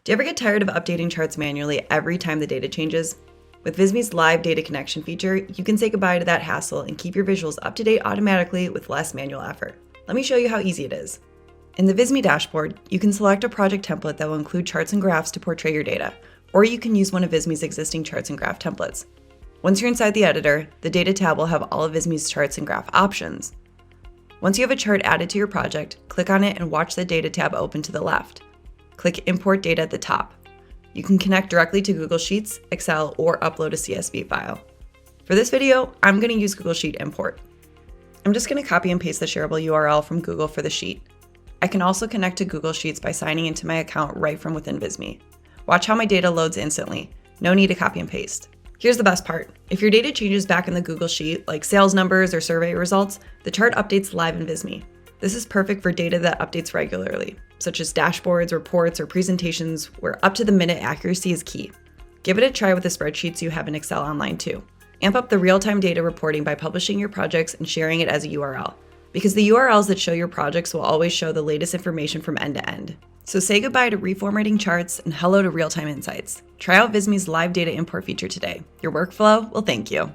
Do you ever get tired of updating charts manually every time the data changes? With Visme's live data connection feature, you can say goodbye to that hassle and keep your visuals up to date automatically with less manual effort. Let me show you how easy it is. In the Visme dashboard, you can select a project template that will include charts and graphs to portray your data, or you can use one of Visme's existing charts and graph templates. Once you're inside the editor, the Data tab will have all of Visme's charts and graph options. Once you have a chart added to your project, click on it and watch the Data tab open to the left. Click Import Data at the top. You can connect directly to Google Sheets, Excel, or upload a CSV file. For this video, I'm going to use Google Sheet Import. I'm just going to copy and paste the shareable URL from Google for the sheet. I can also connect to Google Sheets by signing into my account right from within Visme. Watch how my data loads instantly. No need to copy and paste. Here's the best part. If your data changes back in the Google Sheet, like sales numbers or survey results, the chart updates live in Visme. This is perfect for data that updates regularly, such as dashboards, reports, or presentations where up-to-the-minute accuracy is key. Give it a try with the spreadsheets you have in Excel online too. Amp up the real-time data reporting by publishing your projects and sharing it as a URL, because the URLs that show your projects will always show the latest information from end to end. So say goodbye to reformatting charts and hello to real-time insights. Try out Visme's live data import feature today. Your workflow will thank you.